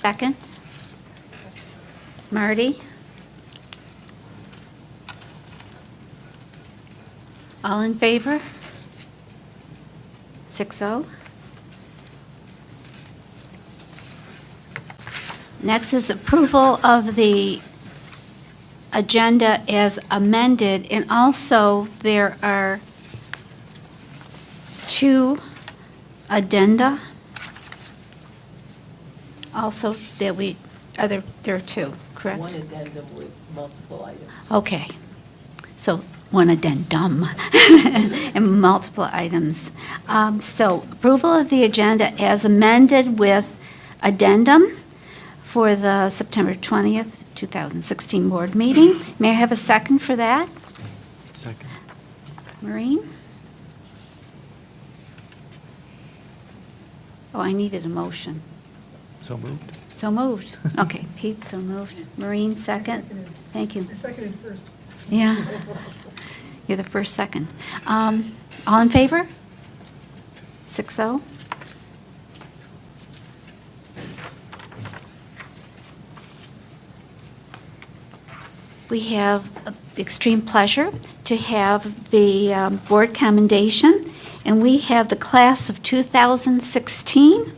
Second? Marty? All in favor? 6-0. Next is approval of the agenda as amended, and also there are 2 addenda. Also, that there are 2, correct? One addendum with multiple items. Okay, so 1 addendum and multiple items. So approval of the agenda as amended with addendum for the September 20th, 2016 board meeting. May I have a second for that? Second. Maureen? Oh, I needed a motion. So moved. So moved. Okay, Pete, so moved. Maureen, second. Seconded. Thank you. I seconded first. Yeah. You're the first second. All in favor? 6-0. We have extreme pleasure to have the board commendation, and we have the class of 2016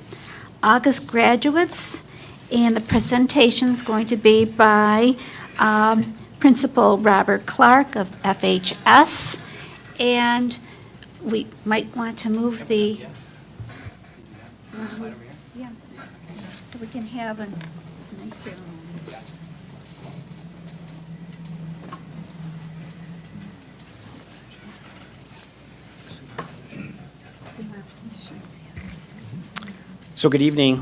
August graduates, and the presentation is going to be by Principal Robert Clark of FHS, and we might want to move the... Yeah, so we can have a nice ceremony. So good evening.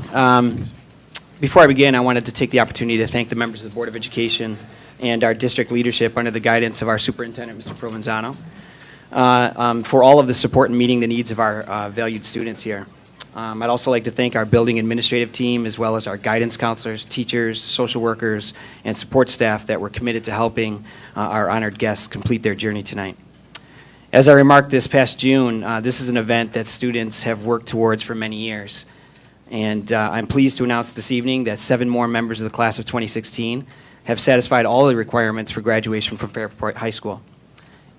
Before I begin, I wanted to take the opportunity to thank the members of the Board of Education and our district leadership under the guidance of our superintendent, Mr. Provenzano, for all of the support in meeting the needs of our valued students here. I'd also like to thank our building administrative team, as well as our guidance counselors, teachers, social workers, and support staff that were committed to helping our honored guests complete their journey tonight. As I remarked this past June, this is an event that students have worked towards for many years. And I'm pleased to announce this evening that 7 more members of the class of 2016 have satisfied all the requirements for graduation from Fairport High School.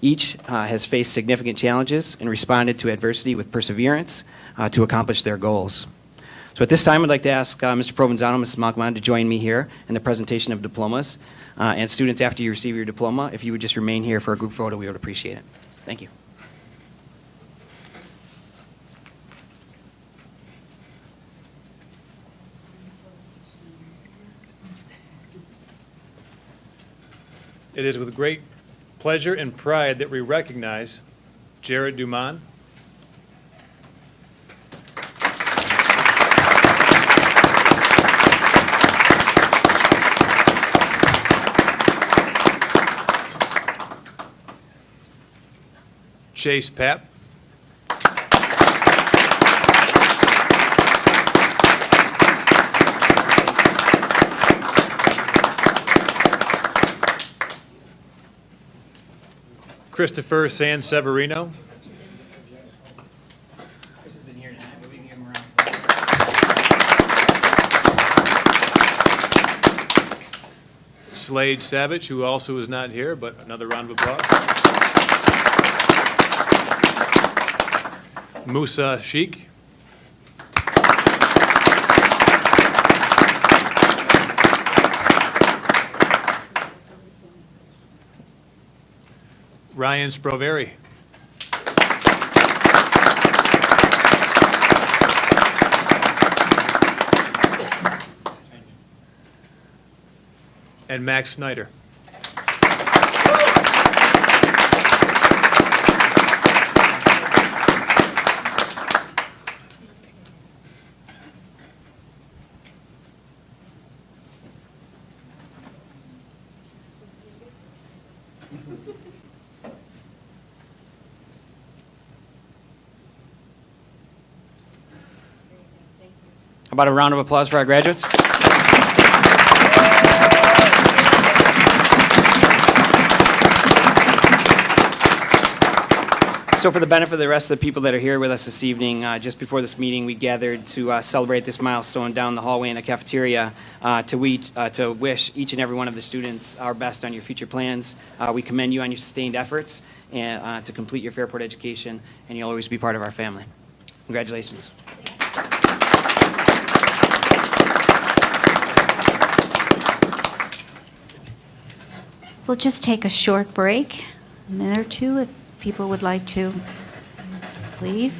Each has faced significant challenges and responded to adversity with perseverance to accomplish their goals. So at this time, I'd like to ask Mr. Provenzano and Mrs. Malkman to join me here in the presentation of diplomas. And students, after you receive your diploma, if you would just remain here for a group photo, we would appreciate it. Thank you. It is with great pleasure and pride that we recognize Jared Dumont, Chase Papp, Christopher Sanseverino, Chris is in here tonight, but we can give him around. Slade Savage, who also is not here, but another round of applause. Musa Sheikh, Ryan Sproveri, and Max Snyder. How about a round of applause for our graduates? So for the benefit of the rest of the people that are here with us this evening, just before this meeting, we gathered to celebrate this milestone down the hallway in the cafeteria to wish each and every one of the students our best on your future plans. We commend you on your sustained efforts and to complete your Fairport education, and you'll always be part of our family. Congratulations. We'll just take a short break, a minute or two, if people would like to leave.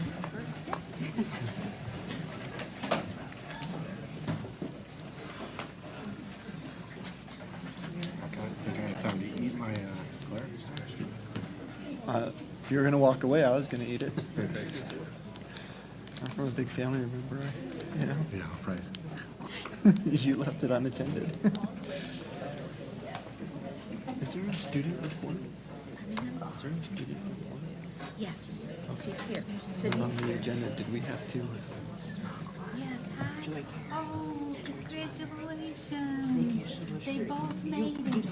I got time to eat my if you were gonna walk away, I was gonna eat it. I'm from a big family, remember? You know? Yeah, right. You left it unattended. Is there a student report? Is there a student report? Yes, she's here. On the agenda, did we have to? Oh, congratulations. They both made it.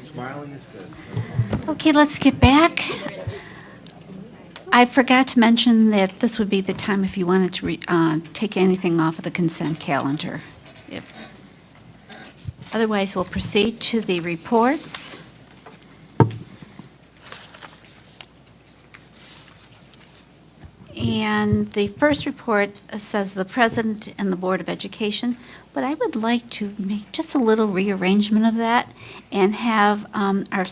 Smiling is good. Okay, let's get back. I forgot to mention that this would be the time if you wanted to take anything off of the consent calendar. Otherwise, we'll proceed to the reports. And the first report says the President and the Board of Education, but I would like to make just a little rearrangement of that and have our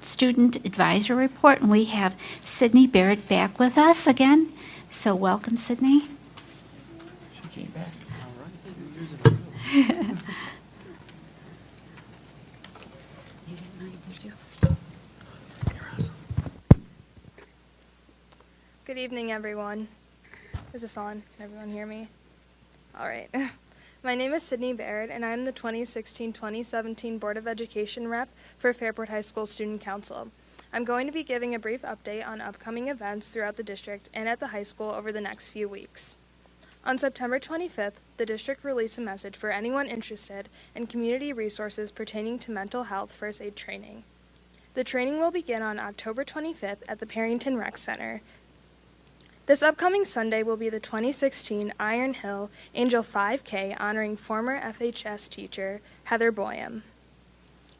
student advisor report, and we have Sydney Barrett back with us again. So welcome, Sydney. She came back. All right. Good evening, everyone. Is this on? Can everyone hear me? All right. My name is Sydney Barrett, and I'm the 2016-2017 Board of Education rep for Fairport High School Student Council. I'm going to be giving a brief update on upcoming events throughout the district and at the high school over the next few weeks. On September 25th, the district released a message for anyone interested in community resources pertaining to mental health first aid training. The training will begin on October 25th at the Perrington Rec Center. This upcoming Sunday will be the 2016 Iron Hill Angel 5K honoring former FHS teacher Heather Boyum.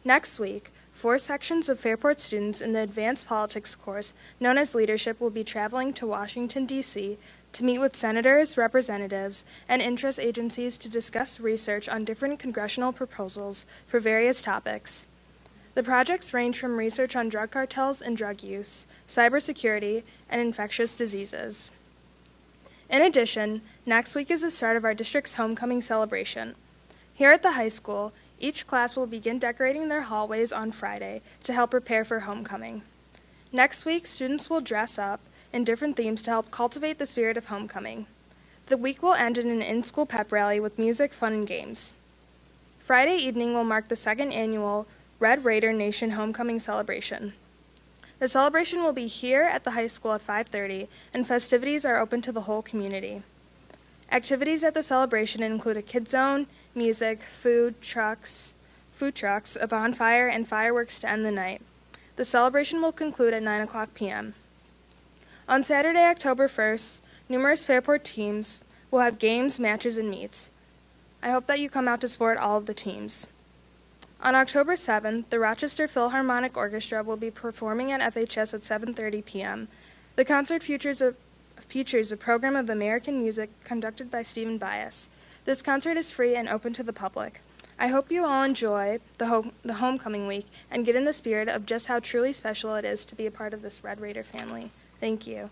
Next week, 4 sections of Fairport students in the Advanced Politics course known as Leadership will be traveling to Washington, D.C. to meet with senators, representatives, and interest agencies to discuss research on different congressional proposals for various topics. The projects range from research on drug cartels and drug use, cybersecurity, and infectious diseases. In addition, next week is the start of our district's homecoming celebration. Here at the high school, each class will begin decorating their hallways on Friday to help prepare for homecoming. Next week, students will dress up in different themes to help cultivate the spirit of homecoming. The week will end in an in-school pep rally with music, fun, and games. Friday evening will mark the second annual Red Raider Nation Homecoming Celebration. The celebration will be here at the high school at 5:30, and festivities are open to the whole community. Activities at the celebration include a kid zone, music, food trucks, a bonfire, and fireworks to end the night. The celebration will conclude at 9 p.m. On Saturday, October 1st, numerous Fairport teams will have games, matches, and meets. I hope that you come out to support all of the teams. On October 7th, the Rochester Philharmonic Orchestra will be performing at FHS at 7:30 p.m. The concert features a program of American music conducted by Stephen Bias. This concert is free and open to the public. I hope you all enjoy the homecoming week and get in the spirit of just how truly special it is to be a part of this Red Raider family. Thank you.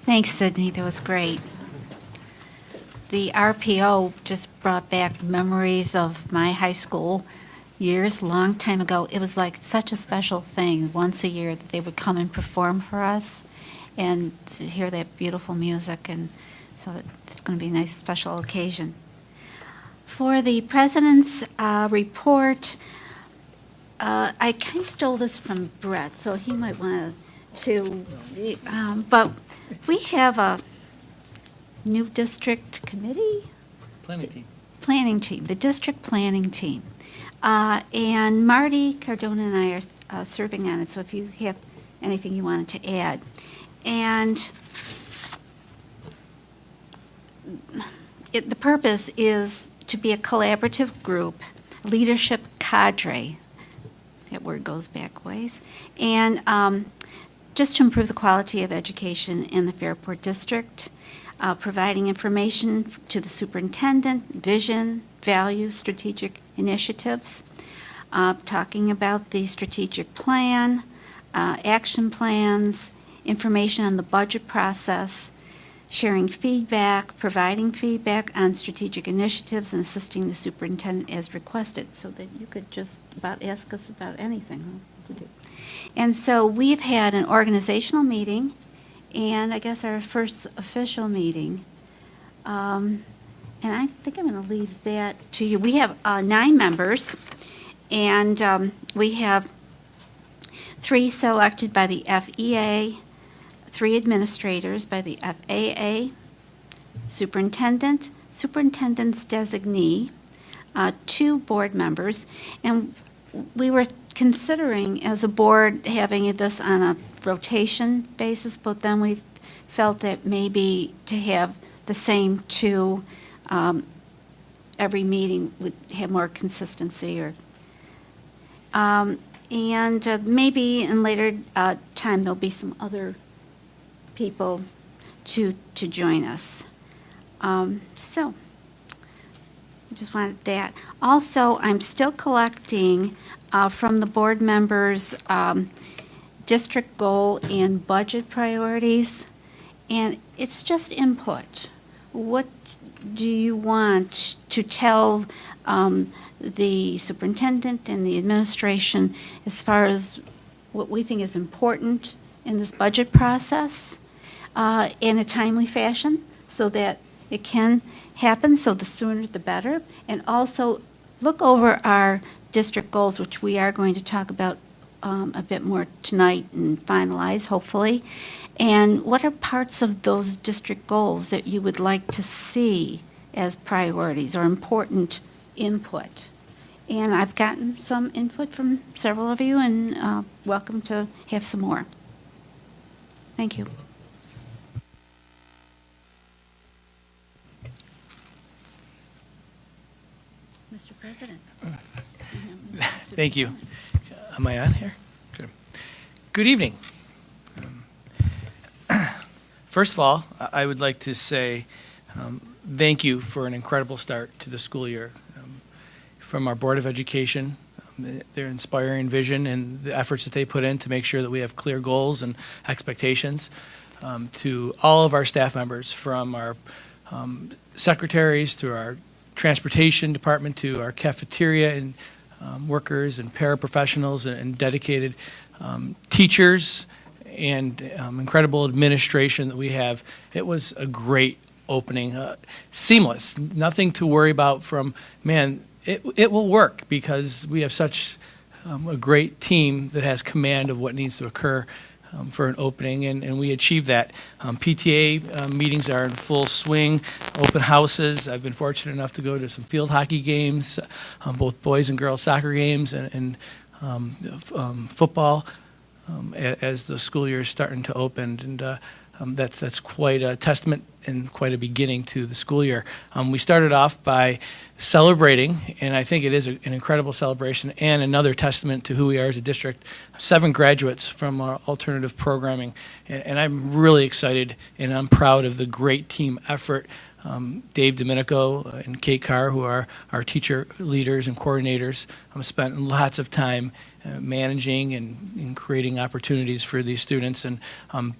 Thanks, Sydney. That was great. The RPO just brought back memories of my high school years, long time ago. It was like such a special thing once a year that they would come and perform for us and to hear that beautiful music. And so it's going to be a nice special occasion. For the President's report, I kind of stole this from Brett, so he might want to, but we have a new district committee? Planning team, the district planning team. And Marty Cardona and I are serving on it, so if you have anything you wanted to add. And the purpose is to be a collaborative group, leadership cadre. That word goes back ways. And just to improve the quality of education in the Fairport District, providing information to the superintendent, vision, values, strategic initiatives, talking about the strategic plan, action plans, information on the budget process, sharing feedback, providing feedback on strategic initiatives, and assisting the superintendent as requested, so that you could just about ask us about anything to do. And so we've had an organizational meeting, and I guess our first official meeting. And I think I'm going to leave that to you. We have 9 members, and we have 3 selected by the FEA, 3 administrators by the FAA, superintendent, superintendent's designee, 2 board members, and we were considering as a board having this on a rotation basis, but then we felt that maybe to have the same 2 every meeting would have more consistency, or and maybe in later time there'll be some other people to join us. So I just wanted that. Also, I'm still collecting from the board members district goal and budget priorities, and it's just input. What do you want to tell the superintendent and the administration as far as what we think is important in this budget process in a timely fashion, so that it can happen, so the sooner the better, and also look over our district goals, which we are going to talk about a bit more tonight and finalize, hopefully. And what are parts of those district goals that you would like to see as priorities or important input? And I've gotten some input from several of you, and welcome to have some more. Thank you. Mr. President. Thank you. Am I on here? Good. Good evening. First of all, I would like to say thank you for an incredible start to the school year. From our Board of Education, their inspiring vision and the efforts that they put in to make sure that we have clear goals and expectations, to all of our staff members, from our secretaries to our transportation department to our cafeteria and workers and paraprofessionals and dedicated teachers and incredible administration that we have. It was a great opening, seamless, nothing to worry about from, man, it will work because we have such a great team that has command of what needs to occur for an opening, and we achieved that. PTA meetings are in full swing, open houses. I've been fortunate enough to go to some field hockey games, both boys and girls soccer games, and football as the school year is starting to open. And that's quite a testament and quite a beginning to the school year. We started off by celebrating, and I think it is an incredible celebration and another testament to who we are as a district. 7 graduates from our alternative programming, and I'm really excited and I'm proud of the great team effort. Dave Domenico and Kate Carr, who are our teacher leaders and coordinators, spent lots of time managing and creating opportunities for these students, and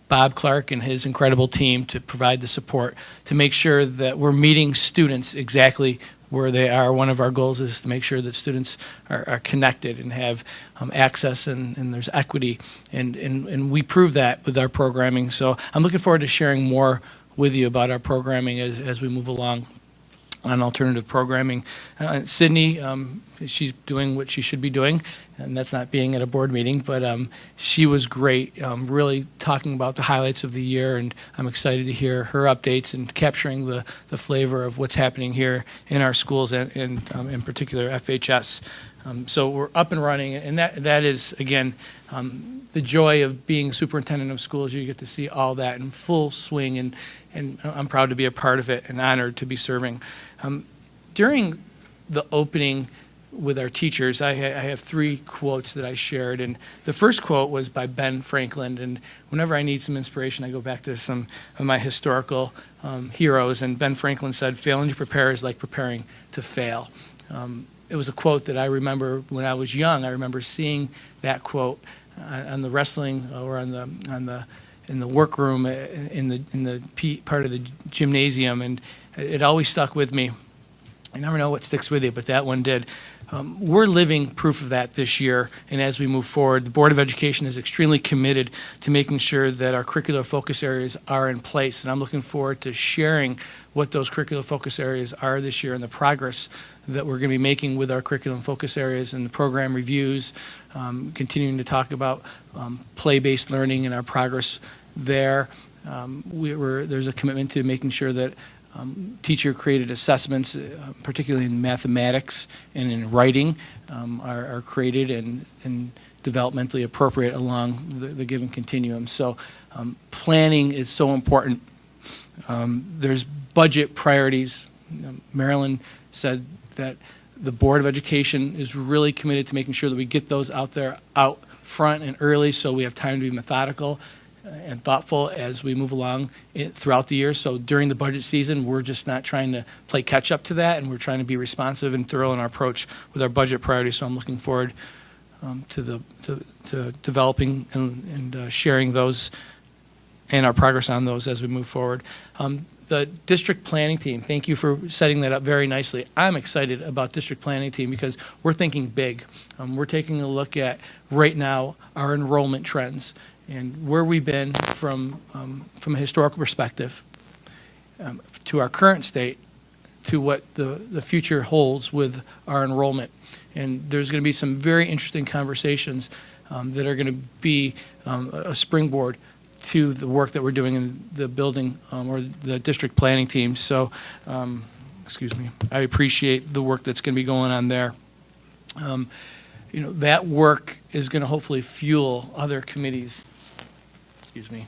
Bob Clark and his incredible team to provide the support to make sure that we're meeting students exactly where they are. One of our goals is to make sure that students are connected and have access and there's equity, and we prove that with our programming. So I'm looking forward to sharing more with you about our programming as we move along on alternative programming. Sydney, she's doing what she should be doing, and that's not being at a board meeting, but she was great, really talking about the highlights of the year, and I'm excited to hear her updates and capturing the flavor of what's happening here in our schools and in particular FHS. So we're up and running, and that is, again, the joy of being superintendent of schools. You get to see all that in full swing, and I'm proud to be a part of it and honored to be serving. During the opening with our teachers, I have 3 quotes that I shared, and the first quote was by Ben Franklin, and whenever I need some inspiration, I go back to some of my historical heroes, and Ben Franklin said, "Failing to prepare is like preparing to fail." It was a quote that I remember when I was young. I remember seeing that quote on the wrestling or in the workroom in the part of the gymnasium, and it always stuck with me. I never know what sticks with you, but that one did. We're living proof of that this year, and as we move forward, the Board of Education is extremely committed to making sure that our curricular focus areas are in place, and I'm looking forward to sharing what those curricular focus areas are this year and the progress that we're going to be making with our curriculum focus areas and the program reviews, continuing to talk about play-based learning and our progress there. There's a commitment to making sure that teacher-created assessments, particularly in mathematics and in writing, are created and developmentally appropriate along the given continuum. So planning is so important. There's budget priorities. Marilyn said that the Board of Education is really committed to making sure that we get those out front and early, so we have time to be methodical and thoughtful as we move along throughout the year. So during the budget season, we're just not trying to play catch up to that, and we're trying to be responsive and thorough in our approach with our budget priorities. So I'm looking forward to developing and sharing those and our progress on those as we move forward. The district planning team, thank you for setting that up very nicely. I'm excited about district planning team because we're thinking big. We're taking a look at right now our enrollment trends and where we've been from a historical perspective to our current state to what the future holds with our enrollment. And there's going to be some very interesting conversations that are going to be a springboard to the work that we're doing in the building or the district planning team. So, excuse me, I appreciate the work that's going to be going on there. You know, that work is going to hopefully fuel other committees. Excuse me,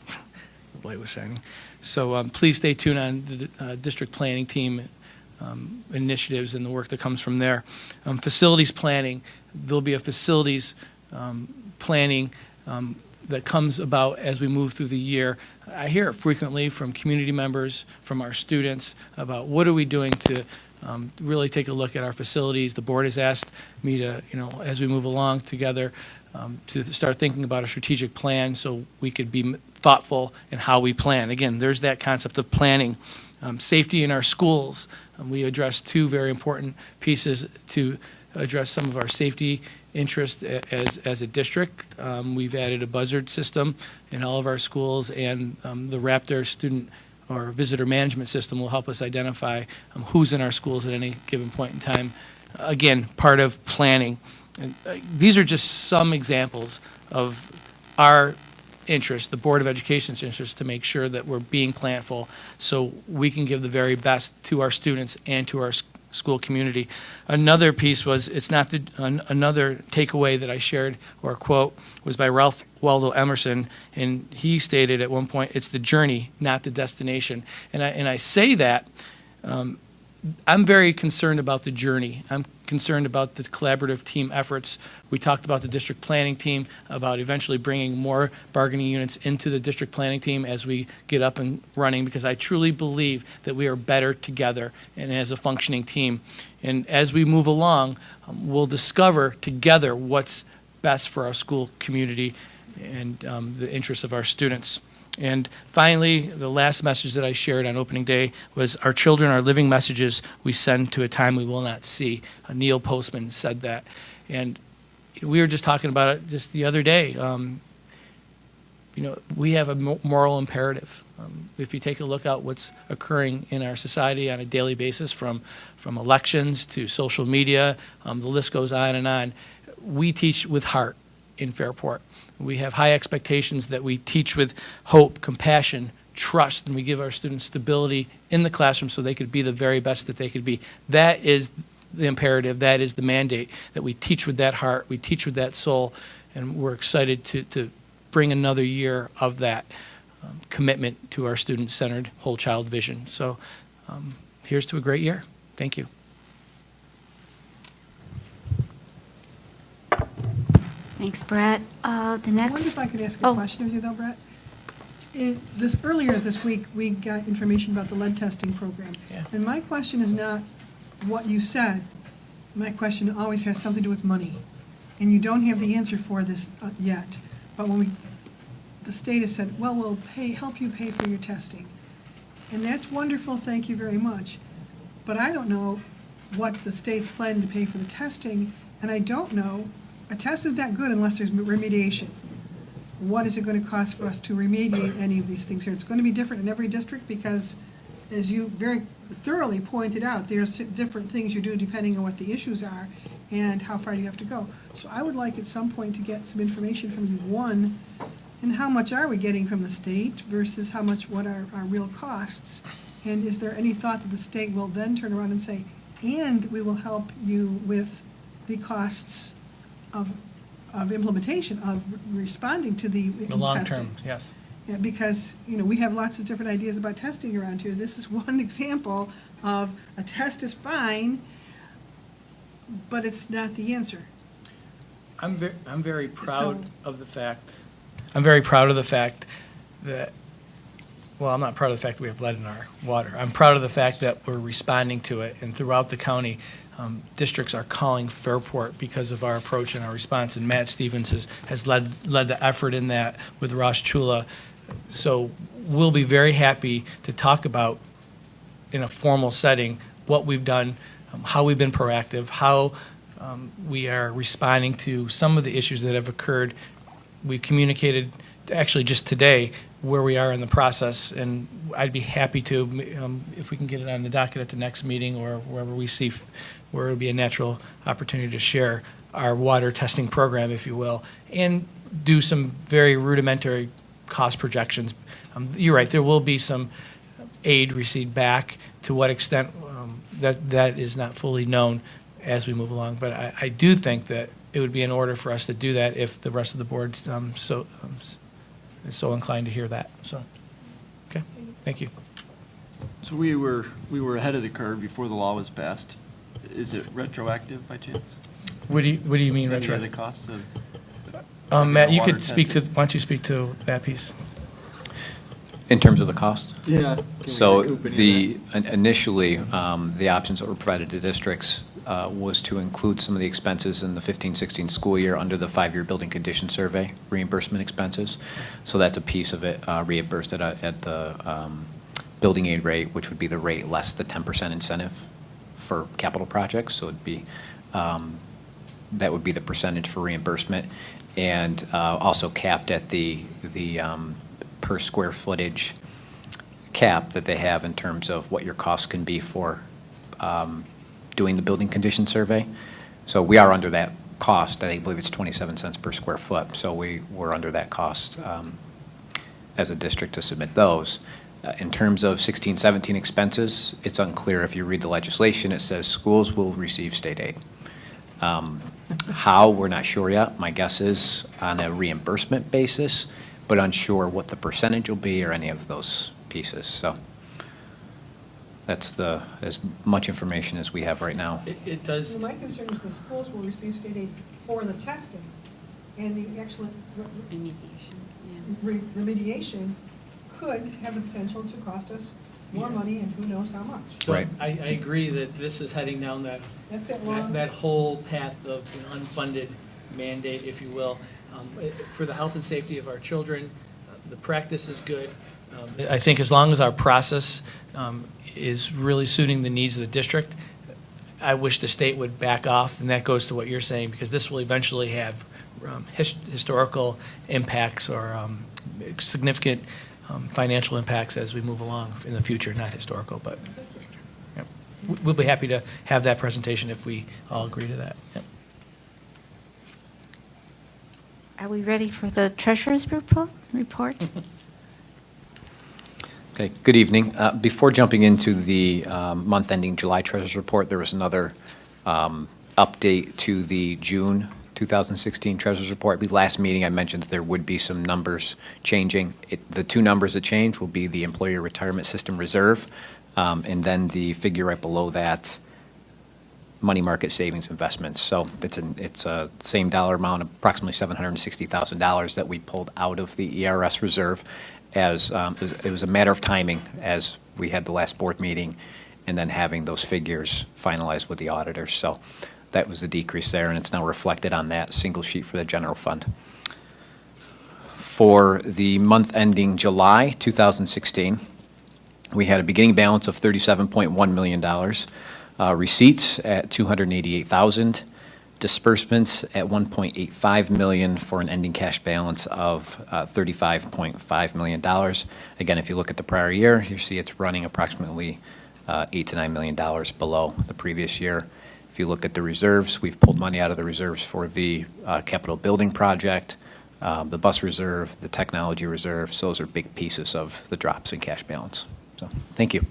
the light was shining. So please stay tuned on the district planning team initiatives and the work that comes from there. Facilities planning, there'll be a facilities planning that comes about as we move through the year. I hear it frequently from community members, from our students, about what are we doing to really take a look at our facilities. The board has asked me to, you know, as we move along together, to start thinking about a strategic plan so we could be thoughtful in how we plan. Again, there's that concept of planning. Safety in our schools. We addressed two very important pieces to address some of our safety interest as a district. We've added a buzzard system in all of our schools, and the Raptor student or visitor management system will help us identify who's in our schools at any given point in time. Again, part of planning. And, these are just some examples of our interest, the Board of Education's interest, to make sure that we're being planful so we can give the very best to our students and to our school community. Another piece was, it's not another takeaway that I shared or quote was by Ralph Waldo Emerson, and he stated at one point, it's the journey, not the destination. And I say that, I'm very concerned about the journey. I'm concerned about the collaborative team efforts. We talked about the district planning team, about eventually bringing more bargaining units into the district planning team as we get up and running, because I truly believe that we are better together and as a functioning team. And as we move along, we'll discover together what's best for our school community and the interests of our students. And finally, the last message that I shared on opening day was, our children are living messages we send to a time we will not see. Neil Postman said that. And we were just talking about it just the other day. You know, we have a moral imperative. If you take a look at what's occurring in our society on a daily basis, from elections to social media, the list goes on and on. We teach with heart in Fairport. We have high expectations that we teach with hope, compassion, trust, and we give our students stability in the classroom so they could be the very best that they could be. That is the imperative, that is the mandate, that we teach with that heart, we teach with that soul, and we're excited to bring another year of that commitment to our student-centered whole child vision. So here's to a great year. Thank you. Thanks, Brett. The next. I wonder if I could ask a question of you, though, Brett. Earlier this week, we got information about the lead testing program. Yeah. And my question is not what you said. My question always has something to do with money. And you don't have the answer for this yet. But when the state has said, well, we'll help you pay for your testing. And that's wonderful, thank you very much. But I don't know what the state's planning to pay for the testing, and I don't know, a test is not good unless there's remediation. What is it going to cost for us to remediate any of these things here? It's going to be different in every district because, as you very thoroughly pointed out, there's different things you do depending on what the issues are and how far you have to go. So I would like at some point to get some information from you, one, and how much are we getting from the state versus what are our real costs? And is there any thought that the state will then turn around and say, and we will help you with the costs of implementation, of responding to the long testing. term, yes. Yeah, because, you know, we have lots of different ideas about testing around here. This is one example of a test is fine, but it's not the answer. I'm very proud So- of the fact. I'm very proud of the fact that, well, I'm not proud of the fact that we have lead in our water. I'm proud of the fact that we're responding to it, and throughout the county, districts are calling Fairport because of our approach and our response, and Matt Stevens has led the effort in that with Rosh Chula. So we'll be very happy to talk about, in a formal setting, what we've done, how we've been proactive, how we are responding to some of the issues that have occurred. We communicated, actually just today, where we are in the process, and I'd be happy to, if we can get it on the docket at the next meeting or wherever we see where it would be a natural opportunity to share our water testing program, if you will, and do some very rudimentary cost projections. You're right, there will be some aid received back. To what extent, that is not fully known as we move along. But I do think that it would be in order for us to do that if the rest of the board is so inclined to hear that. So, okay, thank you. So we were ahead of the curve before the law was passed. Is it retroactive by chance? What do you mean Any of the retroactive? costs of? Matt, you water could speak to, testing? why don't you speak to that piece? In terms of the cost? Yeah. Can we So recoup any of that? initially, the options that were provided to districts was to include some of the expenses in the 15-16 school year under the 5-year building condition survey reimbursement expenses. So that's a piece of it reimbursed at the building aid rate, which would be the rate less the 10% incentive for capital projects. So it'd be, that would be the percentage for reimbursement, and also capped at the per square footage cap that they have in terms of what your costs can be for doing the building condition survey. So we are under that cost. I believe it's 27 cents per square foot. So we're under that cost as a district to submit those. In terms of 16-17 expenses, it's unclear. If you read the legislation, it says schools will receive state aid. How, we're not sure yet. My guess is on a reimbursement basis, but unsure what the percentage will be or any of those pieces. So that's as much information as we have right now. It does. Well, my concern is the schools will receive state aid for the testing, and the actual remediation could have the potential to cost us more money and who knows how much. So Right. I agree that this is heading down that That whole path of an unfunded mandate, if you will. For the health and safety of our children, the practice is good. I think as long as our process is really suiting the needs of the district, I wish the state would back off, and that goes to what you're saying, because this will eventually have historical impacts or significant financial impacts as we move along in the future, not historical, but yep. We'll be happy to have that presentation if we all agree to that. Yep. Are we ready for the treasurer's report? Okay, good evening. Before jumping into the month-ending July Treasurers Report, there was another update to the June 2016 Treasurers Report. I believe last meeting I mentioned that there would be some numbers changing. The two numbers that change will be the Employee Retirement System Reserve, and then the figure right below that, money market savings investments. So it's a same dollar amount, approximately $760,000 that we pulled out of the ERS reserve, as it was a matter of timing as we had the last board meeting and then having those figures finalized with the auditors. So that was the decrease there, and it's now reflected on that single sheet for the general fund. For the month ending July 2016, we had a beginning balance of $37.1 million, receipts at $288,000, disbursements at $1.85 million, for an ending cash balance of $35.5 million. Again, if you look at the prior year, you see it's running approximately $8 to $9 million below the previous year. If you look at the reserves, we've pulled money out of the reserves for the capital building project, the bus reserve, the technology reserve. So those are big pieces of the drops in cash balance. So thank you.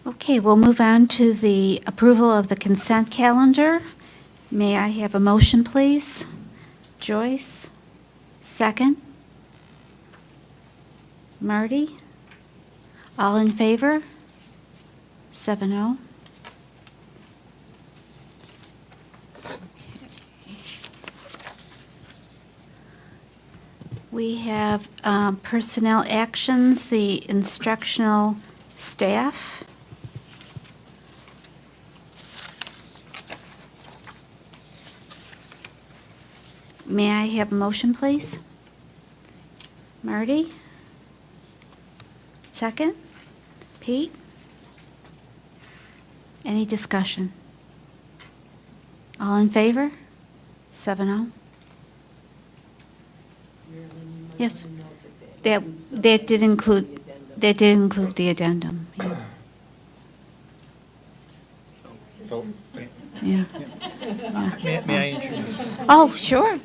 Okay, we'll move on to the approval of the consent calendar. May I have a motion, please? Joyce? Second? Marty? All in favor? 7-0. We have personnel actions, the instructional staff. May I have a motion, please? Marty? Second? Pete? Any discussion? All in favor? 7-0. Yes. That did include the addendum. Yeah. Yeah. May I introduce? Oh, sure.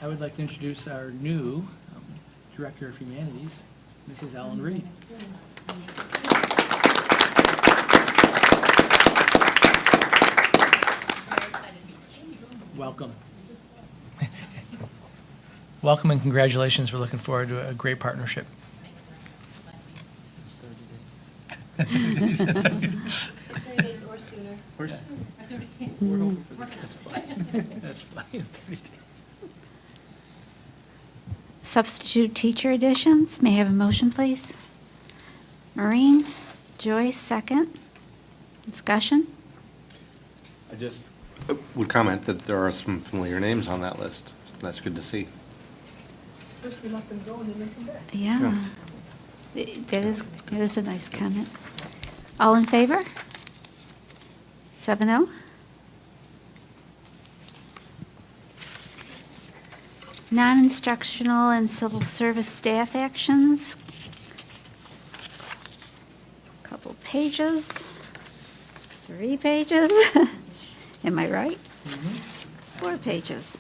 I would like to introduce our new Director of Humanities, Mrs. Ellen Reed. Welcome. Welcome and congratulations. We're looking forward to a great partnership. 30 days or sooner. We're hoping for this. That's fine. 30 days. Substitute teacher additions. May I have a motion, please? Maureen, Joyce, second. Discussion? I just would comment that there are some familiar names on that list. That's good to see. First we let them go and then they come back. Yeah. That is a nice comment. All in favor? 7-0. Non-instructional and civil service staff actions. Couple pages. 3 pages. Am I right? 4 pages.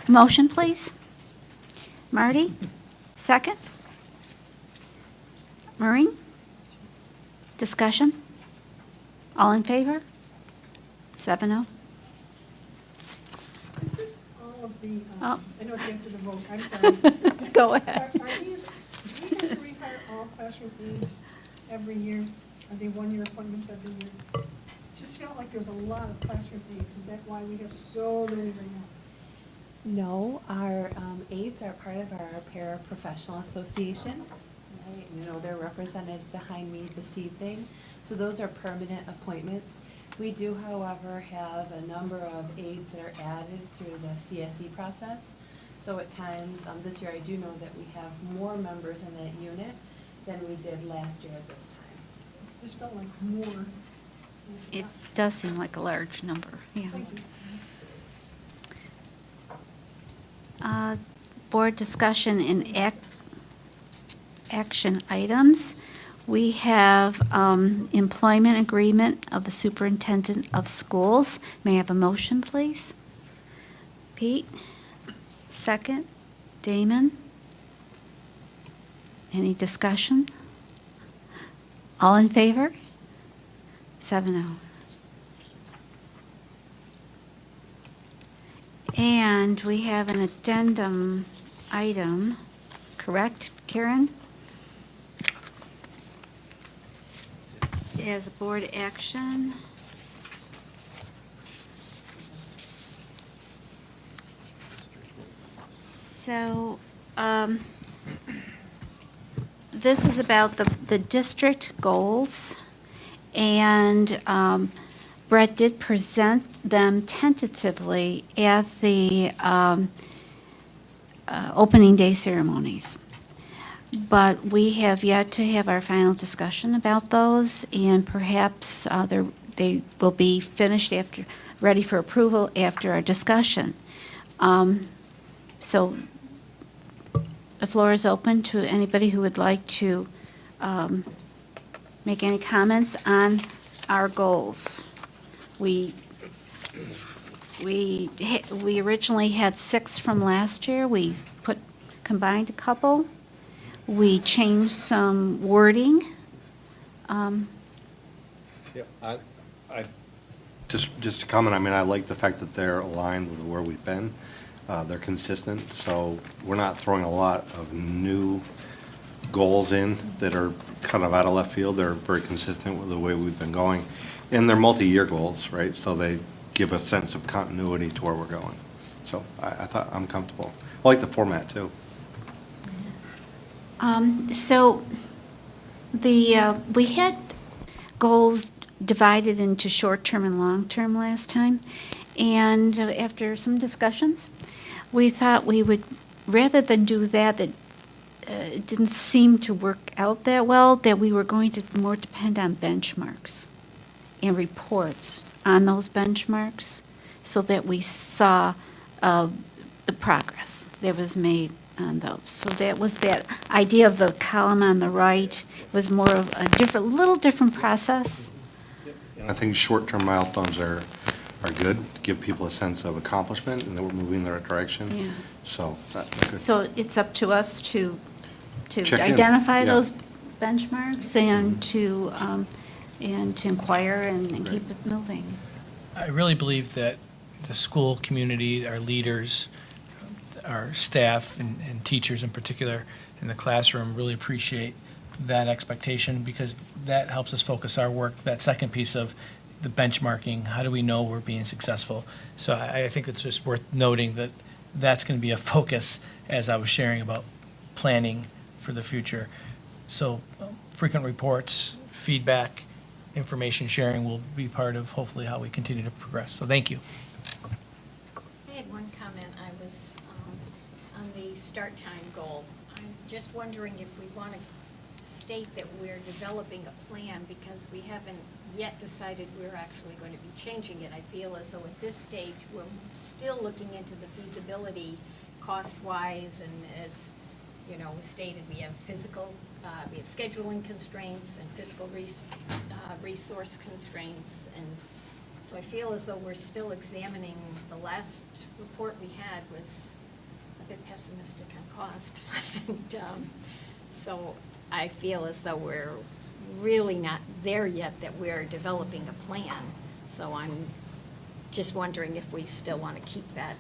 Motion, please. Marty, second. Maureen? Discussion? All in favor? 7-0. Is this all of the, Oh. I know it's after the vote, I'm sorry. Go ahead. Are these, do we have to rehire all classroom aides every year? Are they one-year appointments every year? Just felt like there's a lot of classroom aides. Is that why we have so many right now? No, our aides are part of our paraprofessional association. Right? You know, they're represented behind me this evening. So those are permanent appointments. We do, however, have a number of aides that are added through the CSE process. So at times, this year I do know that we have more members in that unit than we did last year at this time. Just felt like more. It does seem like a large number, yeah. Thank you. Board discussion and action items. We have employment agreement of the superintendent of schools. May I have a motion, please? Pete, second. Damon? Any discussion? All in favor? 7-0. And we have an addendum item, correct, Karen? As a board action. So, this is about the district goals, and Brett did present them tentatively at the opening day ceremonies. But we have yet to have our final discussion about those, and perhaps they will be finished after, ready for approval after our discussion. So the floor is open to anybody who would like to make any comments on our goals. We originally had 6 from last year. We combined a couple. We changed some wording. Yeah, I just to comment, I mean, I like the fact that they're aligned with where we've been. They're consistent, so we're not throwing a lot of new goals in that are kind of out of left field. They're very consistent with the way we've been going. And they're multi-year goals, right? So they give a sense of continuity to where we're going. So I thought I'm comfortable. I like the format, too. So we had goals divided into short-term and long-term last time. And after some discussions, we thought we would, rather than do that, it didn't seem to work out that well, that we were going to more depend on benchmarks and reports on those benchmarks so that we saw the progress that was made on those. So that was that idea of the column on the right, was more of a little different process. I think short-term milestones are good, to give people a sense of accomplishment and that we're moving in the right direction. Yeah. So that's good. So it's up to us to Check in, identify yeah. those benchmarks and to inquire and keep it moving. I really believe that the school community, our leaders, our staff and teachers in particular in the classroom really appreciate that expectation, because that helps us focus our work, that second piece of the benchmarking. How do we know we're being successful? So I think it's just worth noting that that's going to be a focus as I was sharing about planning for the future. So frequent reports, feedback, information sharing will be part of hopefully how we continue to progress. So thank you. I had one comment. I was on the start time goal. I'm just wondering if we want to state that we're developing a plan, because we haven't yet decided we're actually going to be changing it. I feel as though at this stage, we're still looking into the feasibility cost-wise, and as you know, was stated, we have we have scheduling constraints and fiscal resource constraints, and so I feel as though we're still examining. The last report we had was a bit pessimistic on cost, and so I feel as though we're really not there yet, that we're developing a plan. So I'm just wondering if we still want to keep that,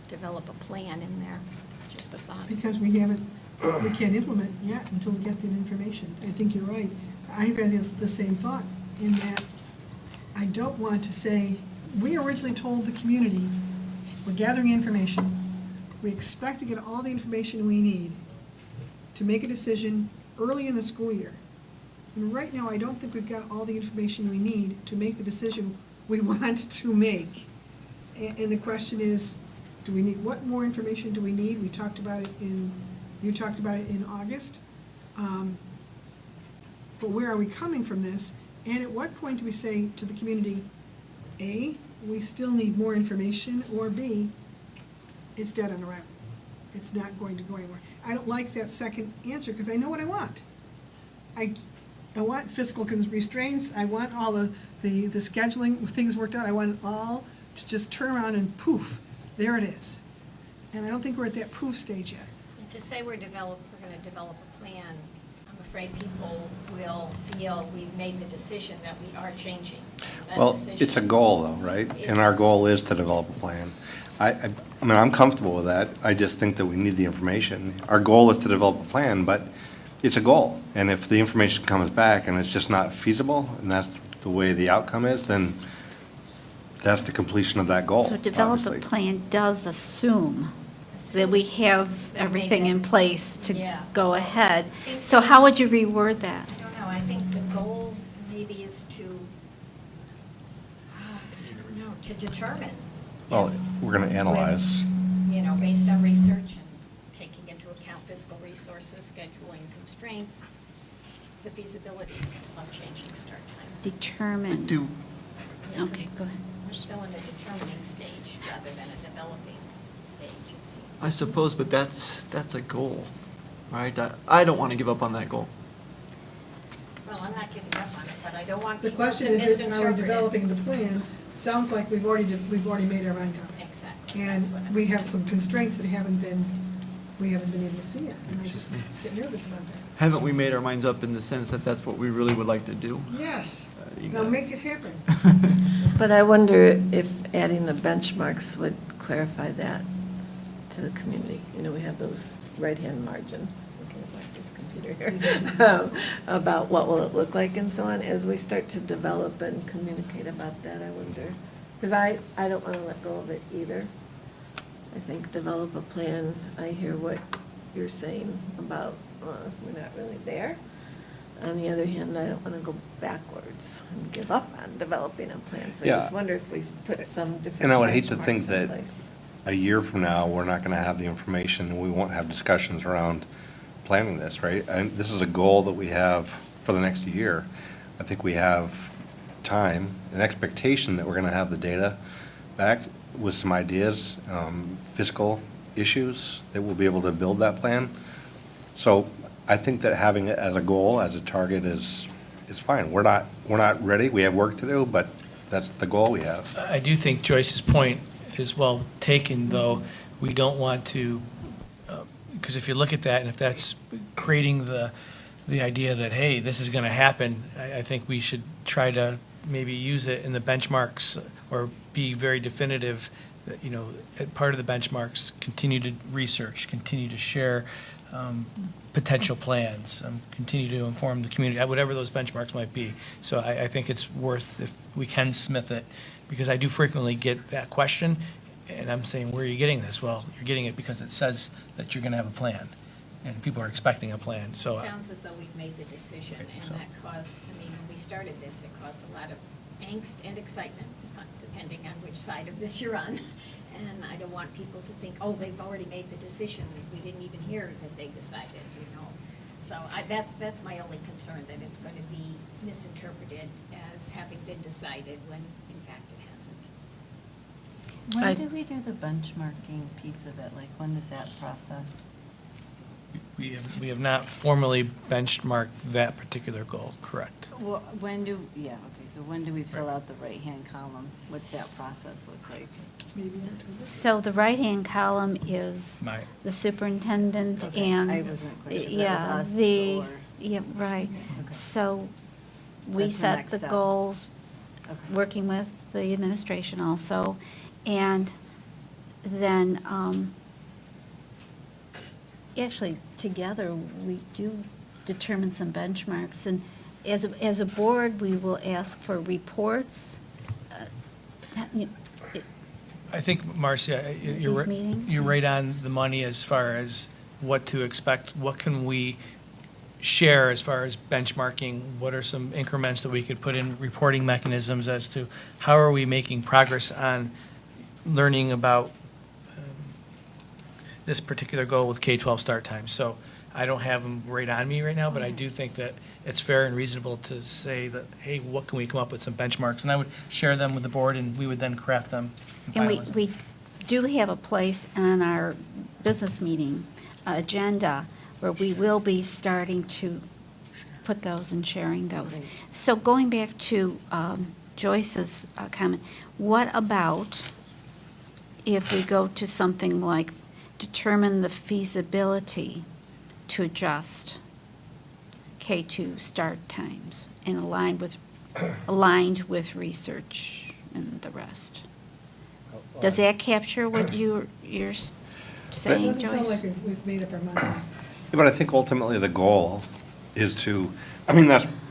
develop a plan in there. Just a thought. Because we can't implement yet until we get the information. I think you're right. I've had the same thought, in that I don't want to say, we originally told the community, we're gathering information, we expect to get all the information we need to make a decision early in the school year. And right now, I don't think we've got all the information we need to make the decision we want to make. And the question is, what more information do we need? You talked about it in August. But where are we coming from this? And at what point do we say to the community, A, we still need more information, or B, it's dead on arrival. It's not going to go anywhere. I don't like that second answer, because I know what I want. I want fiscal restraints. I want all the scheduling things worked out. I want it all to just turn around and poof, there it is. And I don't think we're at that poof stage yet. And to say we're going to develop a plan, I'm afraid people will feel we've made the decision that we are changing. That Well, decision- it's a goal though, right? And our goal is to develop a plan. I mean, I'm comfortable with that. I just think that we need the information. Our goal is to develop a plan, but it's a goal. And if the information comes back and it's just not feasible, and that's the way the outcome is, then that's the completion of that goal, So develop obviously. a plan does assume that we have everything in place to Yeah. go ahead. Seems So to- how would you reword that? I don't know, I think the goal maybe is to, to determine. Well, if we're going to analyze. with, you know, based on research and taking into account fiscal resources, scheduling constraints, the feasibility of changing start times. Determine. Yes, Okay, go ahead. We're still in the determining stage rather than a developing stage, it seems. I suppose, but that's a goal, right? I don't want to give up on that goal. Well, I'm not giving up on it, but I don't want The people to question is, are we misinterpret it. developing the plan? Sounds like we've already made our minds up. Exactly. And that's what I'm- we have some constraints that we haven't been able to see yet, and I just get nervous about that. Haven't we made our minds up in the sense that that's what we really would like to do? Yes, you now got it. make it happen. But I wonder if adding the benchmarks would clarify that to the community. You know, we have those right-hand margin, okay, where's this computer here, about what will it look like and so on. As we start to develop and communicate about that, I wonder, because I don't want to let go of it either. I think develop a plan. I hear what you're saying about we're not really there. On the other hand, I don't want to go backwards and give up on developing a plan. So I Yeah. just wonder if we put some different And I would hate to think benchmarks in that place. a year from now, we're not going to have the information and we won't have discussions around planning this, right? And this is a goal that we have for the next year. I think we have time, an expectation that we're going to have the data back with some ideas, fiscal issues, that we'll be able to build that plan. So I think that having it as a goal, as a target is fine. We're not ready, we have work to do, but that's the goal we have. I do think Joyce's point is well taken, though. We don't want to, because if you look at that, and if that's creating the idea that, hey, this is going to happen, I think we should try to maybe use it in the benchmarks or be very definitive that, part of the benchmarks, continue to research, continue to share potential plans, continue to inform the community, whatever those benchmarks might be. So I think it's worth, if we can smith it, because I do frequently get that question, and I'm saying, where are you getting this? Well, you're getting it because it says that you're going to have a plan, and people are expecting a plan, so. It sounds as though we've made the decision, and So- that caused, when we started this, it caused a lot of angst and excitement, depending on which side of this you're on. And I don't want people to think, oh, they've already made the decision, we didn't even hear that they decided, So that's my only concern, that it's going to be misinterpreted as having been decided when in fact it hasn't. When do we do the benchmarking piece of it? Like, when does that process? We have not formally benchmarked that particular goal, correct? Well, when do we fill out the right-hand column? What's that process look like? Maybe October. So the right-hand column is the superintendent Okay. and. I wasn't quite sure if that Yeah, was us the, or- yeah, right. Okay. So we That's the set next the step. goals, Okay. working with the administration also. And then, actually, together, we do determine some benchmarks. And as a board, we will ask for reports. I think, Marcia, These meetings? you're right on the money as far as what to expect. What can we share as far as benchmarking? What are some increments that we could put in reporting mechanisms as to how are we making progress on learning about this particular goal with K-12 start time? So I don't have them right on me right now, but I do think that it's fair and reasonable to say that, hey, what can we come up with some benchmarks? And I would share them with the board, and we would then craft them. And finalize them. we do have a place on our business meeting agenda where we will be starting to put those and sharing those. Great. So going back to Joyce's comment, what about if we go to something like determine the feasibility to adjust K-2 start times and aligned with research and the rest? Does that capture what you're saying, It doesn't sound Joyce? like we've made up our minds. Yeah, but I think ultimately the goal is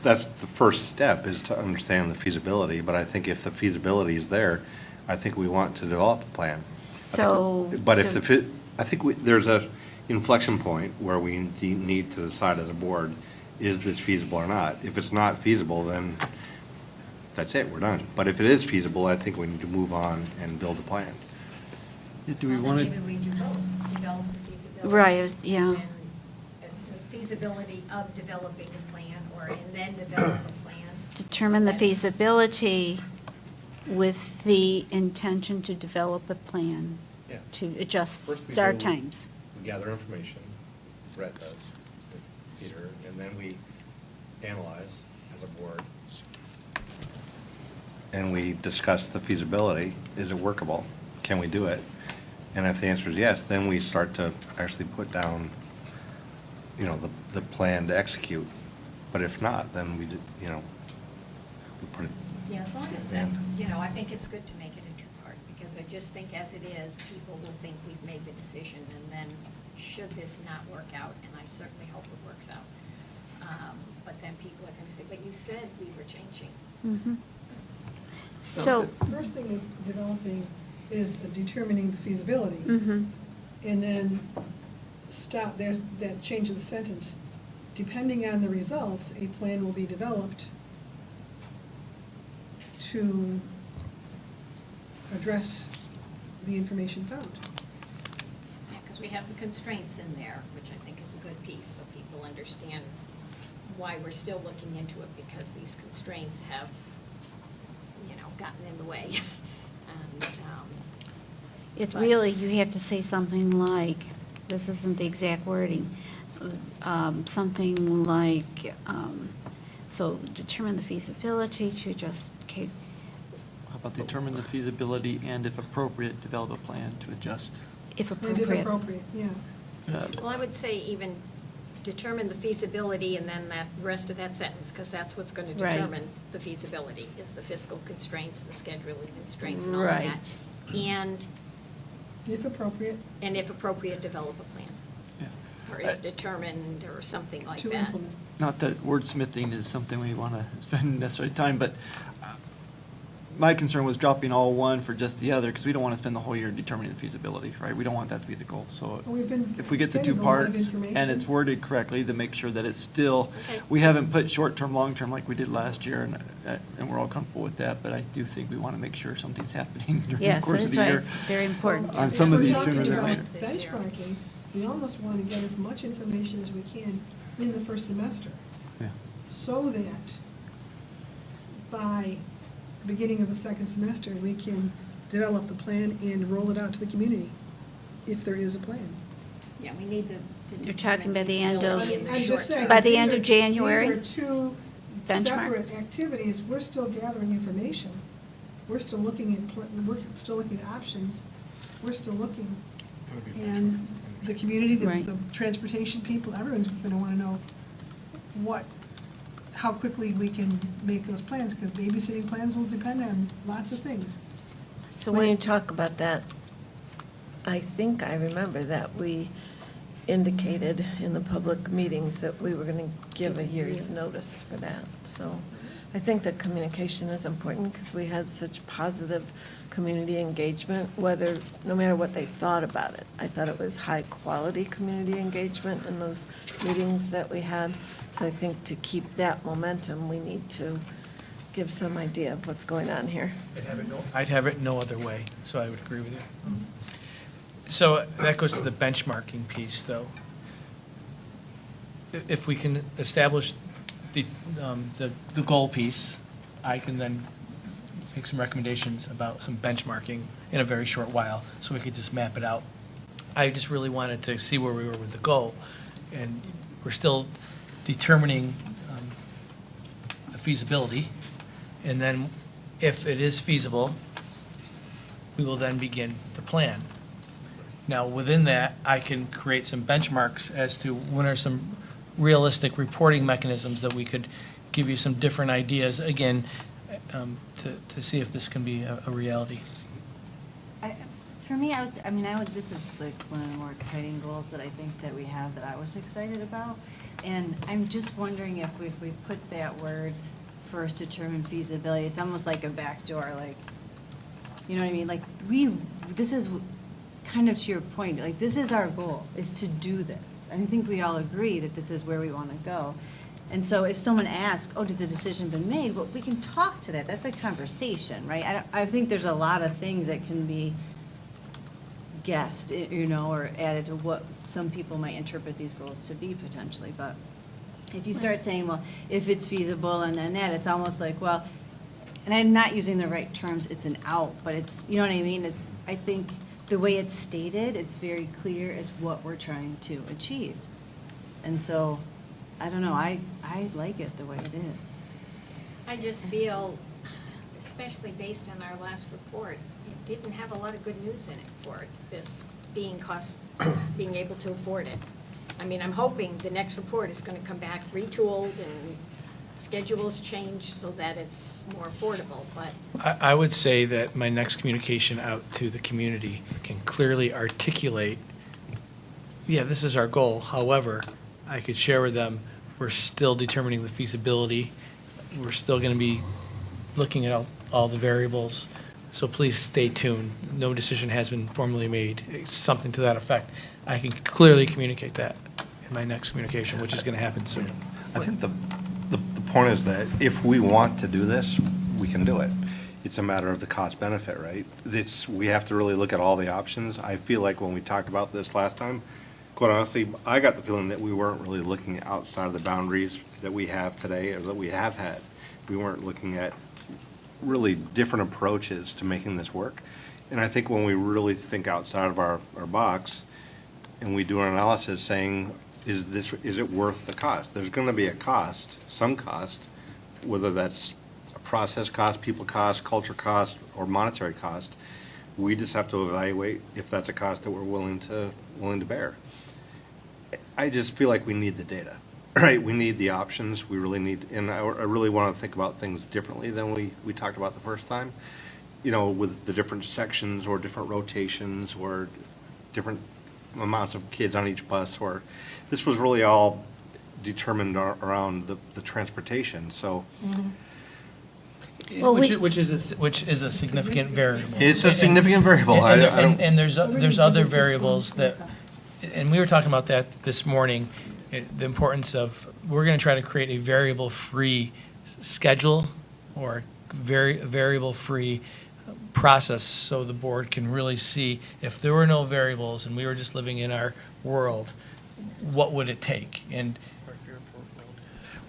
that's the first step, is to understand the feasibility, but I think if the feasibility is there, I think we want to develop a plan. But I think there's a inflection point where we need to decide as a board, is this feasible or not? If it's not feasible, then that's it, we're done. But if it is feasible, I think we need to move on and build a plan. Do we want Maybe to, we do both, develop the feasibility. Right, yeah. And the feasibility of developing a plan, and then develop a plan. Determine the So that it's- feasibility with the intention to develop a plan Yeah. to adjust First we start do- times. We gather information, Brett does, with Peter, and then we analyze as a board. And we discuss the feasibility. Is it workable? Can we do it? And if the answer is yes, then we start to actually put down, the plan to execute. But if not, then we put it. Yeah, as long as that, I think it's good to make it a two-part, because I just think as it is, people will think we've made the decision, and then should this not work out, and I certainly hope it works out, but then people are going to say, but you said we were changing. Mhm. So, The first thing is determining the feasibility. mhm. And then there's that change of the sentence. Depending on the results, a plan will be developed to address the information found. Yeah, because we have the constraints in there, which I think is a good piece, so people understand why we're still looking into it, because these constraints have, gotten in the way. And, It's but- really, you have to say something like, this isn't the exact wording, something like, so determine the feasibility to just, okay, How about determine the feasibility and if appropriate, develop a plan to adjust? if And appropriate. if appropriate, yeah. well, I would say even determine the feasibility and then that rest of that sentence, because that's what's going to Right. determine the feasibility, is the fiscal constraints, the scheduling constraints and all of Right. that. If appropriate, And if appropriate, develop a plan. Yeah. Or if determined, or something like to that. implement. Not that wordsmithing is something we want to spend necessarily time, but my concern was dropping all one for just the other, because we don't want to spend the whole year determining the feasibility, right? We don't want that to be the goal, so We've been if we get the two getting a lot of parts information. and it's worded correctly, to make sure that it's still, Okay. we haven't put short-term, long-term like we did last year, and we're all comfortable with that, but I do think we want to make sure something's happening during the Yes, course of that's the right, year. it's very important. On some of these If we're sooner talking than about later. This year. benchmarking, we almost want to get as much information as we can in the first semester, Yeah. so that by the beginning of the second semester, we can develop the plan and roll it out to the community, if there is a plan. Yeah, we need the. to You're talking by the end determine of- feasibility in the I'm short just saying. term. By the these end of are- January? These are two Benchmark? separate activities. We're still gathering information. We're still looking at, we're still looking at options. We're still looking. And the community, Right. the transportation people, everyone's gonna wanna know how quickly we can make those plans, because babysitting plans will depend on lots of things. So When you when, talk about that, I think I remember that we indicated in the public meetings that we were going to give a year's notice for that. So I think that communication is important, because we had such positive community engagement, no matter what they thought about it. I thought it was high-quality community engagement in those meetings that we had. So I think to keep that momentum, we need to give some idea of what's going on here. I'd have it no other way, so I would agree with you. So that goes to the benchmarking piece, though. If we can establish the goal piece, I can then make some recommendations about some benchmarking in a very short while, so we could just map it out. I just really wanted to see where we were with the goal, and we're still determining the feasibility, and then if it is feasible, we will then begin the plan. Now, within that, I can create some benchmarks as to what are some realistic reporting mechanisms that we could give you some different ideas, again, to see if this can be a reality. For me, this is like one of the more exciting goals that I think that we have that I was excited about. And I'm just wondering if we put that word first, determine feasibility, it's almost like a backdoor, like, you know what I mean? Like, this is kind of to your point, like, this is our goal, is to do this. And I think we all agree that this is where we want to go. And so if someone asks, oh, did the decision been made? Well, we can talk to that. That's a conversation, right? I think there's a lot of things that can be guessed, or added to what some people might interpret these goals to be potentially. But if you start saying, well, if it's feasible and then that, it's almost like, well, and I'm not using the right terms, it's an out, but it's, you know what I mean? I think the way it's stated, it's very clear as what we're trying to achieve. And so, I don't know, I like it the way it is. I just feel, especially based on our last report, it didn't have a lot of good news in it for this being able to afford it. I mean, I'm hoping the next report is going to come back retooled and schedules changed so that it's more affordable, but. I would say that my next communication out to the community can clearly articulate, yeah, this is our goal. However, I could share with them, we're still determining the feasibility. We're still going to be looking at all the variables. So please stay tuned. No decision has been formally made. It's something to that effect. I can clearly communicate that in my next communication, which is going to happen soon. I think the point is that if we want to do this, we can do it. It's a matter of the cost benefit, right? We have to really look at all the options. I feel like when we talked about this last time, quite honestly, I got the feeling that we weren't really looking outside of the boundaries that we have today or that we have had. We weren't looking at really different approaches to making this work. And I think when we really think outside of our box and we do an analysis saying, is it worth the cost? There's going to be a cost, some cost, whether that's a process cost, people cost, culture cost, or monetary cost. We just have to evaluate if that's a cost that we're willing to bear. I just feel like we need the data, right? We need the options. We really need, and I really want to think about things differently than we talked about the first time. You know, with the different sections or different rotations or different amounts of kids on each bus, or this was really all determined around the transportation. So. Well, Which is a significant variable. It's a significant variable. And there's other variables that, and we were talking about that this morning, the importance of, we're going to try to create a variable-free schedule or variable-free process so the board can really see if there were no variables and we were just living in our world, what would it take? And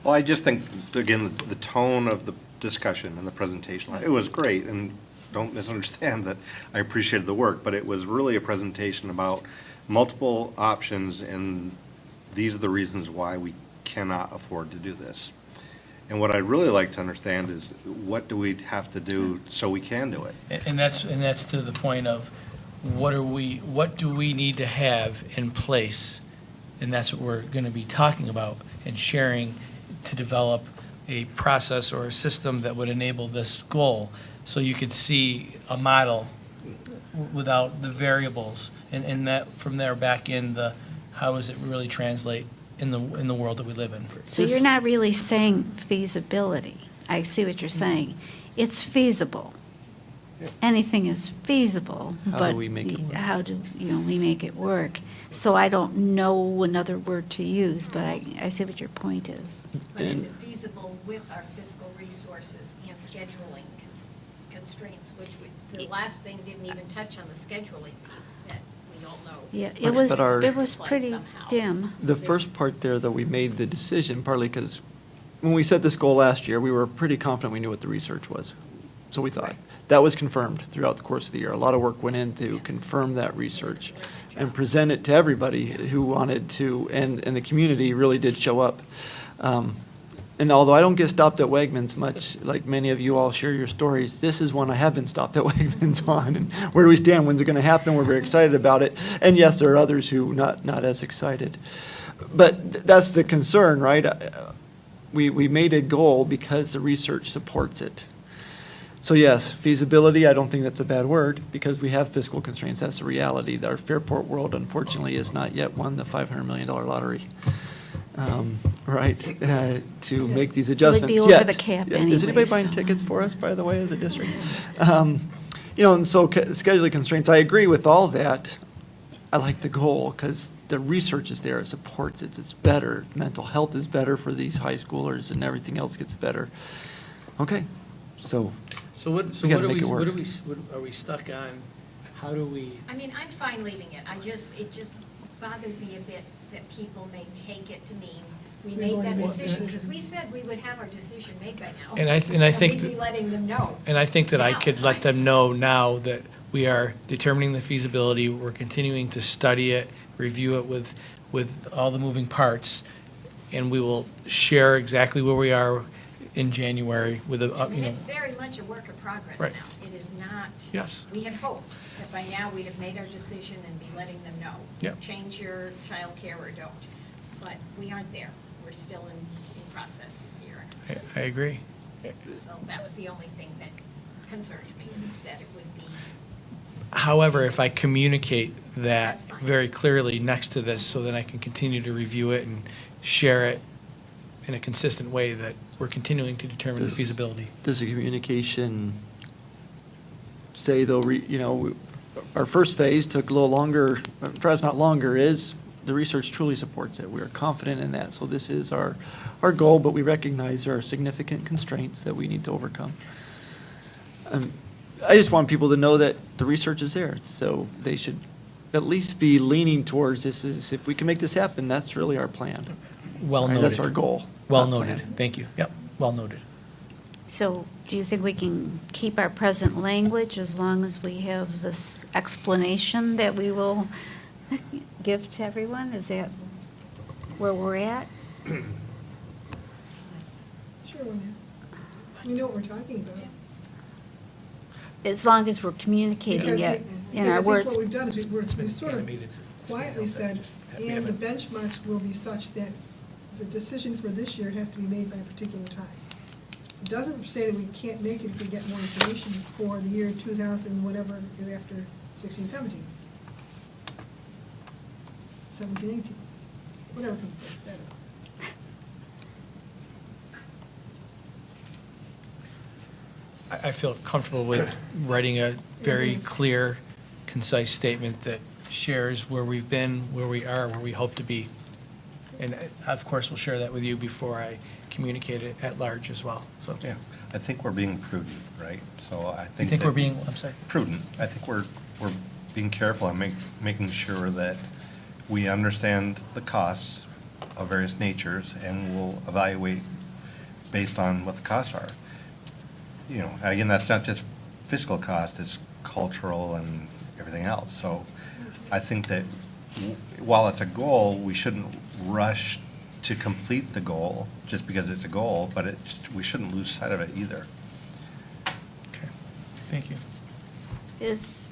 well, I just think, again, the tone of the discussion and the presentation, it was great, and don't misunderstand that I appreciated the work, but it was really a presentation about multiple options, and these are the reasons why we cannot afford to do this. And what I'd really like to understand is, what do we have to do so we can do it? And that's to the point of, what do we need to have in place? And that's what we're going to be talking about and sharing to develop a process or a system that would enable this goal, so you could see a model without the variables, and that from there back in the, how does it really translate in the world that we live in. So you're not really saying feasibility. I see what you're saying. It's feasible. Anything is feasible, How but do we make it work? how do we make it work? So I don't know another word to use, but I see what your point is. But is it feasible with our fiscal resources and scheduling constraints, which the last thing didn't even touch on the scheduling piece that we all know. Yeah, But it was pretty dim. The first part there, that we made the decision, partly because when we set this goal last year, we were pretty confident we knew what the research was. So we thought. That was confirmed throughout the course of the year. A lot of work went in to confirm that research and present it to everybody who wanted to, and the community really did show up. And although I don't get stopped at Wegmans much, like many of you all share your stories, this is one I have been stopped at Wegmans on. And where do we stand? When's it going to happen? We're very excited about it. And yes, there are others who not as excited. But that's the concern, right? We made a goal because the research supports it. So yes, feasibility, I don't think that's a bad word, because we have fiscal constraints. That's the reality. Our Fairport world, unfortunately, has not yet won the $500 million lottery, right, to make these adjustments. It would be over the cap anyway. Is anybody buying tickets for us, by the way, as a district? And so scheduling constraints, I agree with all that. I like the goal, because the research is there, it supports it, it's better. Mental health is better for these high schoolers, and everything else gets better. Okay, so what gotta are make it work. are we stuck on? How do we? I mean, I'm fine leaving it. It just bothered me a bit that people may take it to mean we made that decision, because we said we would have our decision made by now. And I think we'd be letting them know. And I think that I Now, could let them know now that we are determining the feasibility, we're continuing to study it, review it with all the moving parts, and we will share exactly where we are in January with a, And it's very much a work of progress now. Right. It is not. Yes. We had hoped that by now we'd have made our decision and be letting them know. Yep. Change your childcare or don't. But we aren't there. We're still in process here. I agree. So that was the only thing that concerned me, that it would be. However, if I communicate that That's fine. very clearly next to this, so that I can continue to review it and share it in a consistent way, that we're continuing to determine the feasibility. Does the communication say, though, our first phase took a little longer, perhaps not longer, is the research truly supports it. We are confident in that. So this is our goal, but we recognize there are significant constraints that we need to overcome. I just want people to know that the research is there, so they should at least be leaning towards this. If we can make this happen, that's really our plan. Well Right, noted. that's our goal. Well not noted. plan. Thank you. Yep, well noted. So do you think we can keep our present language as long as we have this explanation that we will give to everyone? Is that where we're at? Sure, why not? We know what we're talking about. As long as we're communicating it in our Because I words. think what we've done is we've It's been sort of animated. It's been quietly out said, there. We and the haven't- benchmarks will be such that the decision for this year has to be made by a particular time. It doesn't say that we can't make it if we get more information for the year 2000, whatever is after 16, 17. 17, 18, whatever comes next, I don't know. I feel comfortable with writing a very clear, concise statement that shares where we've been, where we are, where we hope to be. And of course, we'll share that with you before I communicate it at large as well, so. Yeah, I think we're being prudent, right? So I You think. think that- we're being, I'm sorry? Prudent. I think we're being careful and making sure that we understand the costs of various natures and we'll evaluate based on what the costs are. You know, again, that's not just fiscal cost, it's cultural and everything else. So I think that while it's a goal, we shouldn't rush to complete the goal just because it's a goal, but we shouldn't lose sight of it either. Okay, thank you. Is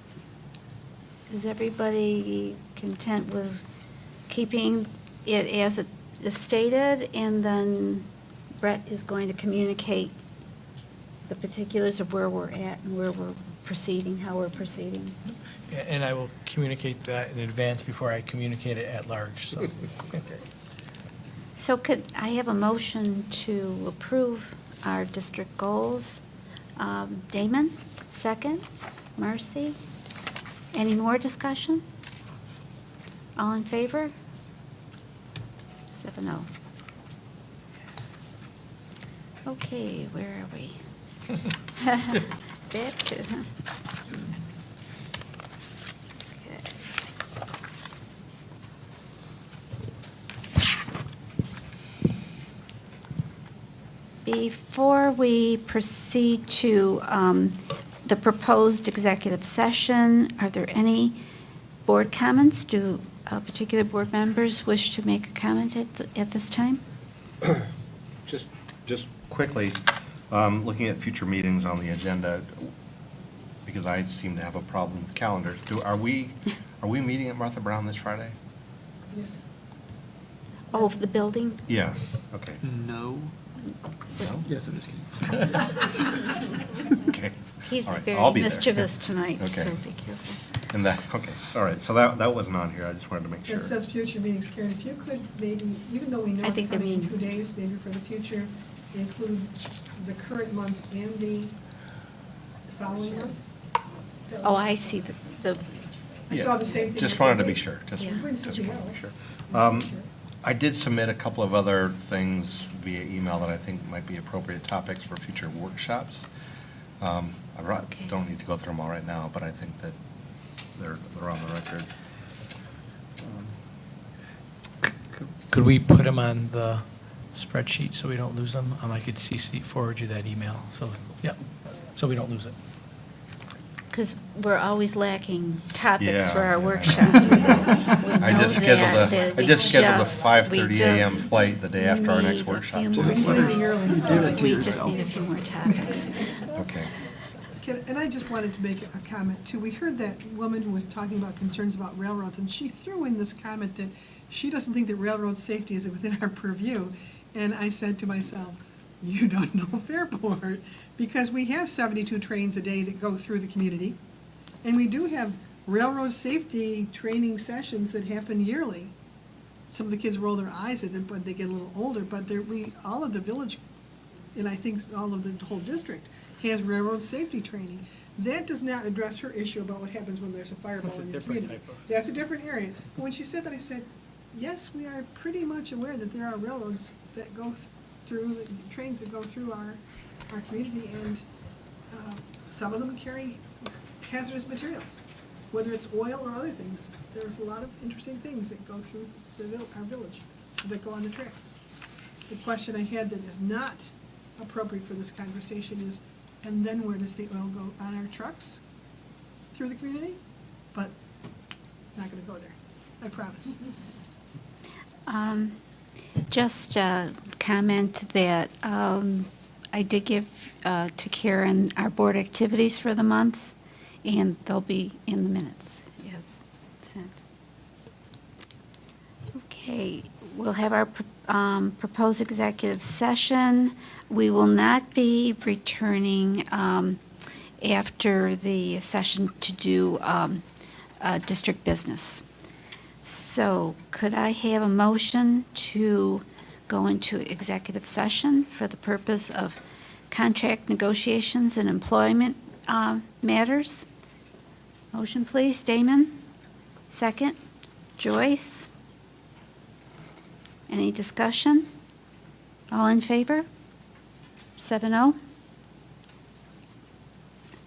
everybody content with keeping it as it is stated? And then Brett is going to communicate the particulars of where we're at and where we're proceeding, how we're proceeding. And I will communicate that in advance before I communicate it at large, so. So could I have a motion to approve our district goals? Damon, second. Marcy? Any more discussion? All in favor? 7-0. Okay, where are we? Back to, okay. Before we proceed to the proposed executive session, are there any board comments? Do particular board members wish to make a comment at this time? Just quickly, looking at future meetings on the agenda, because I seem to have a problem with calendars. Are we meeting at Martha Brown this Friday? Oh, the building? Yeah, okay. No. No? Yes, I'm just kidding. Okay. He's All right, very I'll be there. mischievous tonight, Okay. so be careful. And that, okay, all right, so that wasn't on here, I just wanted to make sure. It says future meetings, Karen, if you could maybe, even though we know I it's think they're coming in mean. 2 days, maybe for the future, include the current month and the following month? That Oh, would- I see the I saw the same thing. Just the wanted same to be day. sure, just Yeah. Bring just something wanted to be else. sure. Sure. I did submit a couple of other things via email that I think might be appropriate topics for future workshops. Okay. Don't need to go through them all right now, but I think that they're on the record. Could we put them on the spreadsheet so we don't lose them? I could forward you that email, so, yep, so we don't lose it. Because we're always lacking topics Yeah, for our yeah. workshops. We I know just scheduled that I just scheduled the we 5:30 a.m. just flight the day after our next need a workshop. few too. more He's leaving early. Do that to We just yourself. need a few more topics. Okay. And I just wanted to make a comment too. We heard that woman who was talking about concerns about railroads, and she threw in this comment that she doesn't think that railroad safety is within our purview. And I said to myself, you don't know Fairport, because we have 72 trains a day that go through the community. And we do have railroad safety training sessions that happen yearly. Some of the kids roll their eyes at them when they get a little older, but all of the village, and I think all of the whole district, has railroad safety training. That does not address her issue about what happens when there's a fireball That's a in the different community. type of- That's a different area. But when she said that, I said, yes, we are pretty much aware that there are railroads that go through, trains that go through our community, and some of them carry hazardous materials, whether it's oil or other things. There's a lot of interesting things that go through our village, that go on the tracks. The question I had that is not appropriate for this conversation is, and then where does the oil go? On our trucks? Through the community? But not gonna go there, I promise. Just a comment that I did give to Karen our board activities for the month, and they'll be in the minutes, yes, sent. Okay, we'll have our proposed executive session. We will not be returning after the session to do district business. So could I have a motion to go into executive session for the purpose of contract negotiations and employment matters? Motion, please. Damon? Second. Joyce? Any discussion? All in favor? 7-0?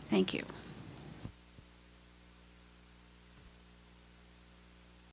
Thank you.